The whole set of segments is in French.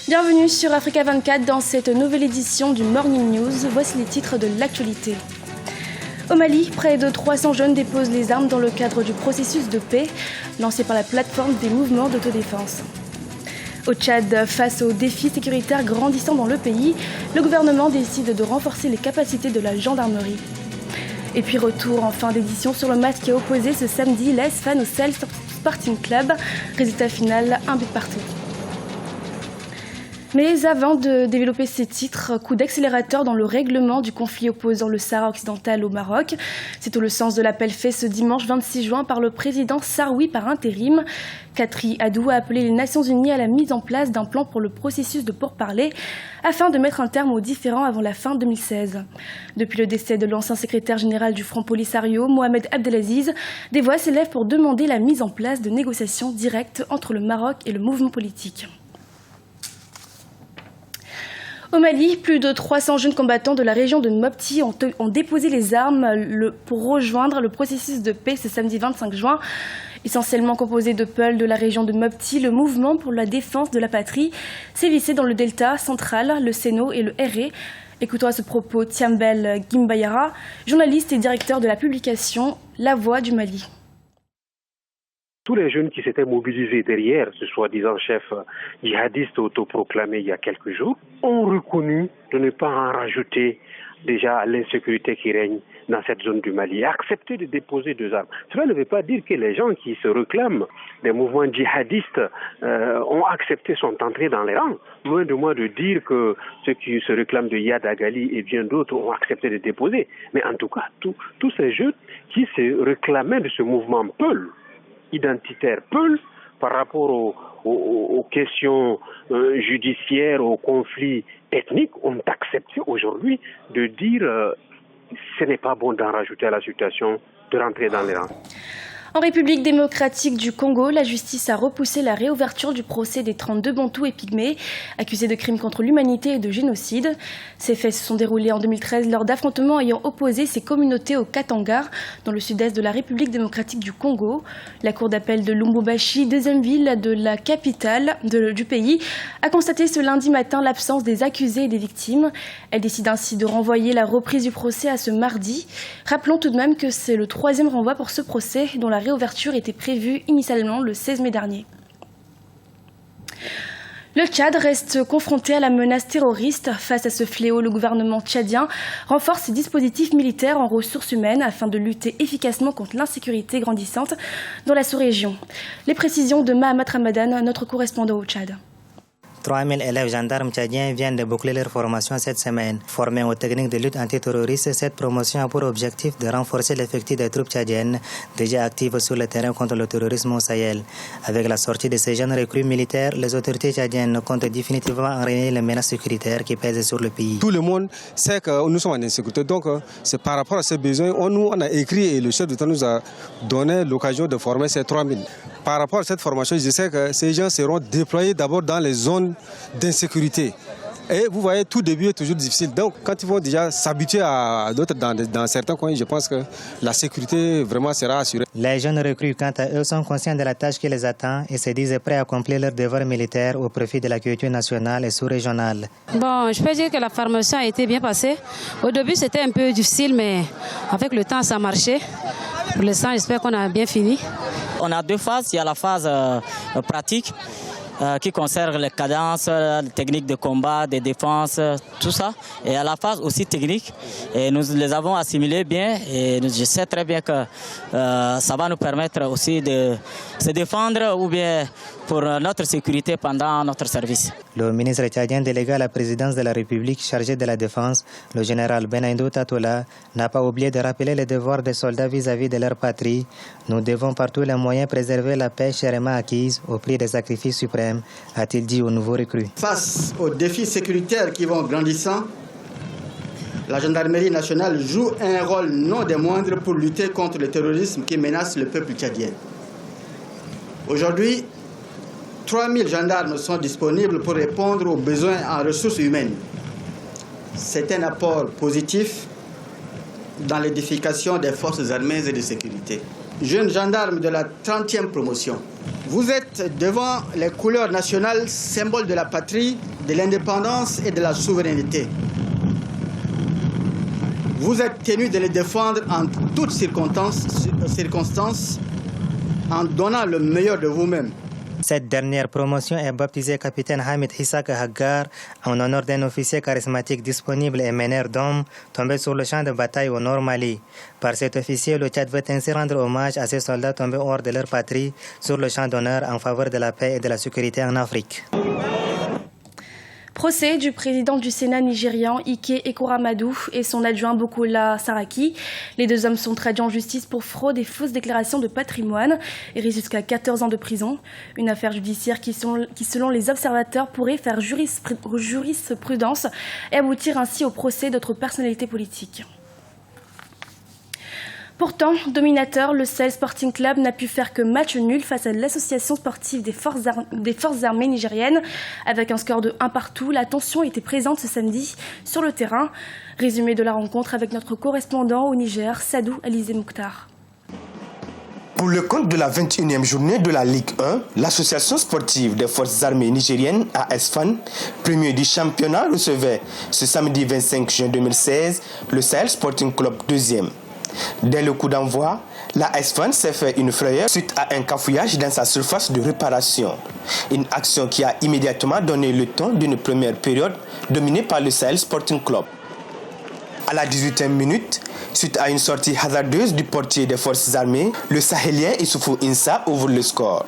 Bienvenue sur Africa 24 dans cette nouvelle édition du Morning News. Voici les titres de l'actualité. Au Mali, près de 300 jeunes déposent les armes dans le cadre du processus de paix lancé par la plateforme des mouvements d'autodéfense. Au Tchad, face aux défis sécuritaires grandissants dans le pays, le gouvernement décide de renforcer les capacités de la gendarmerie. Et puis retour en fin d'édition sur le match qui a opposé ce samedi l'AS Fan au Sahel Sporting Club. Résultat final, un but partout. Mais avant de développer ces titres, coup d'accélérateur dans le règlement du conflit opposant le Sahara occidental au Maroc. C'est tout le sens de l'appel fait ce dimanche 26 juin par le président Saroui par intérim. Katri Adou a appelé les Nations Unies à la mise en place d'un plan pour le processus de pourparlers afin de mettre un terme aux différends avant la fin 2016. Depuis le décès de l'ancien secrétaire général du Front Polisario, Mohamed Abdelaziz, des voix s'élèvent pour demander la mise en place de négociations directes entre le Maroc et le mouvement politique. Au Mali, plus de 300 jeunes combattants de la région de Mopti ont déposé les armes pour rejoindre le processus de paix ce samedi 25 juin. Essentiellement composé de Peul de la région de Mopti, le mouvement pour la défense de la patrie sévissait dans le delta central, le Séno et le Héré. Écoutons à ce propos Tiambel Gimbayara, journaliste et directeur de la publication La Voix du Mali. Tous les jeunes qui s'étaient mobilisés derrière ce soi-disant chef djihadiste autoproclamé il y a quelques jours ont reconnu de ne pas en rajouter déjà l'insécurité qui règne dans cette zone du Mali et accepté de déposer deux armes. Cela ne veut pas dire que les gens qui se réclament des mouvements djihadistes ont accepté, sont entrés dans les rangs. Loin de moi de dire que ceux qui se réclament de Yad Agali et bien d'autres ont accepté de déposer. Mais en tout cas, tous ces jeunes qui se réclamaient de ce mouvement Peul, identitaire Peul, par rapport aux questions judiciaires, aux conflits ethniques, ont accepté aujourd'hui de dire ce n'est pas bon d'en rajouter à la situation, de rentrer dans les rangs. En République démocratique du Congo, la justice a repoussé la réouverture du procès des 32 Bantous et Pygmées, accusés de crimes contre l'humanité et de génocide. Ces faits se sont déroulés en 2013 lors d'affrontements ayant opposé ces communautés au Katanga, dans le sud-est de la République démocratique du Congo. La cour d'appel de Lubumbashi, deuxième ville de la capitale du pays, a constaté ce lundi matin l'absence des accusés et des victimes. Elle décide ainsi de renvoyer la reprise du procès à ce mardi. Rappelons tout de même que c'est le troisième renvoi pour ce procès, dont la réouverture était prévue initialement le 16 mai dernier. Le Tchad reste confronté à la menace terroriste. Face à ce fléau, le gouvernement tchadien renforce ses dispositifs militaires en ressources humaines afin de lutter efficacement contre l'insécurité grandissante dans la sous-région. Les précisions de Mahamat Ramadan, notre correspondant au Tchad. 3000 élèves gendarmes tchadiens viennent de boucler leur formation cette semaine. Formés aux techniques de lutte antiterroriste, cette promotion a pour objectif de renforcer l'effectif des troupes tchadiennes déjà actives sur le terrain contre le terrorisme au Sahel. Avec la sortie de ces jeunes recrues militaires, les autorités tchadiennes comptent définitivement enrayer les menaces sécuritaires qui pèsent sur le pays. Tout le monde sait que nous sommes en insécurité, donc c'est par rapport à ces besoins. On a écrit et le chef d'État nous a donné l'occasion de former ces 3000. Par rapport à cette formation, je sais que ces gens seront déployés d'abord dans les zones d'insécurité. Et vous voyez, tout début est toujours difficile. Donc, quand ils vont déjà s'habituer à d'autres dans certains coins, je pense que la sécurité vraiment sera assurée. Les jeunes recrues, quant à eux, sont conscients de la tâche qui les attend et se disent prêts à accomplir leur devoir militaire au profit de la culture nationale et sous-régionale. Bon, je peux dire que la formation a été bien passée. Au début, c'était un peu difficile, mais avec le temps, ça a marché. Pour l'instant, j'espère qu'on a bien fini. On a deux phases. Il y a la phase pratique qui concerne les cadences, les techniques de combat, de défense, tout ça. Et à la phase aussi technique. Et nous les avons assimilés bien. Et je sais très bien que ça va nous permettre aussi de se défendre ou bien pour notre sécurité pendant notre service. Le ministre tchadien délégué à la présidence de la République chargé de la défense, le général Benaindo Tatola, n'a pas oublié de rappeler les devoirs des soldats vis-à-vis de leur patrie. Nous devons par tous les moyens préserver la paix chèrement acquise au prix des sacrifices suprêmes, a-t-il dit aux nouveaux recrues. Face aux défis sécuritaires qui vont grandissant, la gendarmerie nationale joue un rôle non des moindres pour lutter contre le terrorisme qui menace le peuple tchadien. Aujourd'hui, 3000 gendarmes sont disponibles pour répondre aux besoins en ressources humaines. C'est un apport positif dans l'édification des forces armées et de sécurité. Jeunes gendarmes de la 30e promotion, vous êtes devant les couleurs nationales, symbole de la patrie, de l'indépendance et de la souveraineté. Vous êtes tenu de les défendre en toutes circonstances en donnant le meilleur de vous-même. Cette dernière promotion est baptisée capitaine Hamid Hissak Haggar en honneur d'un officier charismatique disponible et meneur d'hommes tombé sur le champ de bataille au Nord Mali. Par cet officier, le Tchad veut ainsi rendre hommage à ces soldats tombés hors de leur patrie sur le champ d'honneur en faveur de la paix et de la sécurité en Afrique. Procès du président du Sénat nigérian Ike Ekoramadou et son adjoint Bokola Saraki. Les deux hommes sont traduits en justice pour fraude et fausse déclaration de patrimoine et risquent jusqu'à 14 ans de prison. Une affaire judiciaire qui selon les observateurs, pourrait faire jurisprudence et aboutir ainsi au procès d'autres personnalités politiques. Pourtant, dominateur, le Sahel Sporting Club n'a pu faire que match nul face à l'association sportive des forces armées nigériennes. Avec un score de 1-1, la tension était présente ce samedi sur le terrain. Résumé de la rencontre avec notre correspondant au Niger, Sadou Alizé Mouktar. Pour le compte de la 21e journée de la Ligue 1, l'association sportive des forces armées nigériennes, ASFAN, premier du championnat, recevait ce samedi 25 juin 2016 le Sahel Sporting Club deuxième. Dès le coup d'envoi, la ASFAN s'est fait une frayeur suite à un cafouillage dans sa surface de réparation. Une action qui a immédiatement donné le ton d'une première période dominée par le Sahel Sporting Club. À la 18e minute, suite à une sortie hasardeuse du portier des forces armées, le Sahélien Issoufou Insa ouvre le score.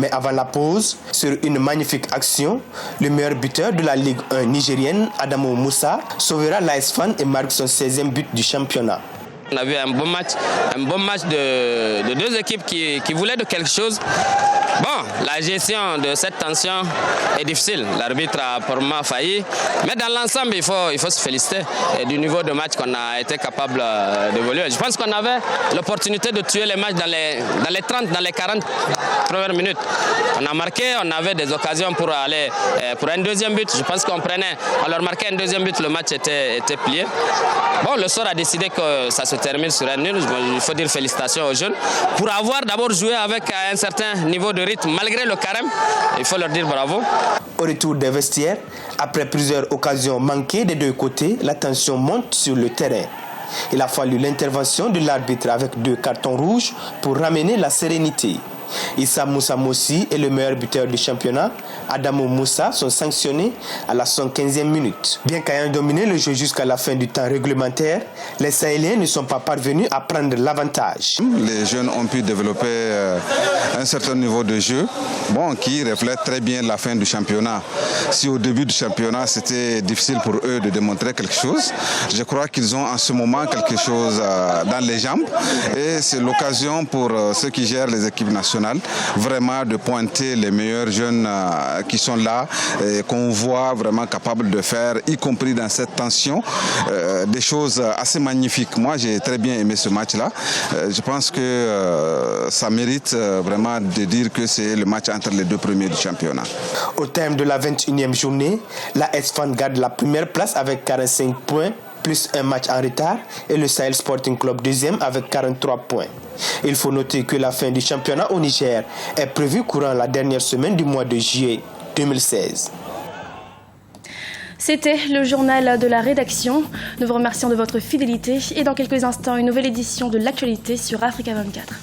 Mais avant la pause, sur une magnifique action, le meilleur buteur de la Ligue 1 nigérienne, Adamo Moussa, sauvera l'ASFAN et marque son 16e but du championnat. On a vu un bon match de deux équipes qui voulaient de quelque chose. Bon, la gestion de cette tension est difficile. L'arbitre a pour moi failli. Mais dans l'ensemble, il faut se féliciter du niveau de match qu'on a été capable d'évoluer. Je pense qu'on avait l'opportunité de tuer les matchs dans les 30, dans les 40 premières minutes. On a marqué, on avait des occasions pour aller pour un deuxième but. Je pense on leur marquait un deuxième but, le match était plié. Bon, le sort a décidé que ça se termine sur un nul. Il faut dire félicitations aux jeunes pour avoir d'abord joué avec un certain niveau de rythme malgré le carême. Il faut leur dire bravo. Au retour des vestiaires, après plusieurs occasions manquées des deux côtés, la tension monte sur le terrain. Il a fallu l'intervention de l'arbitre avec 2 cartons rouges pour ramener la sérénité. Issa Moussa Mossi est le meilleur buteur du championnat. Adamo Moussa sont sanctionnés à la 115e minute. Bien qu'ayant dominé le jeu jusqu'à la fin du temps réglementaire, les Sahéliens ne sont pas parvenus à prendre l'avantage. Les jeunes ont pu développer un certain niveau de jeu qui reflète très bien la fin du championnat. Si au début du championnat c'était difficile pour eux de démontrer quelque chose, je crois qu'ils ont en ce moment quelque chose dans les jambes et c'est l'occasion pour ceux qui gèrent les équipes nationales vraiment de pointer les meilleurs jeunes qui sont là et qu'on voit vraiment capables de faire, y compris dans cette tension, des choses assez magnifiques. Moi, j'ai très bien aimé ce match-là. Je pense que ça mérite vraiment de dire que c'est le match entre les deux premiers du championnat. Au terme de la 21e journée, la ASFAN garde la première place avec 45 points, plus un match en retard, et le Sahel Sporting Club deuxième avec 43 points. Il faut noter que la fin du championnat au Niger est prévue courant la dernière semaine du mois de juillet 2016. C'était le journal de la rédaction. Nous vous remercions de votre fidélité et dans quelques instants, une nouvelle édition de l'actualité sur Africa 24.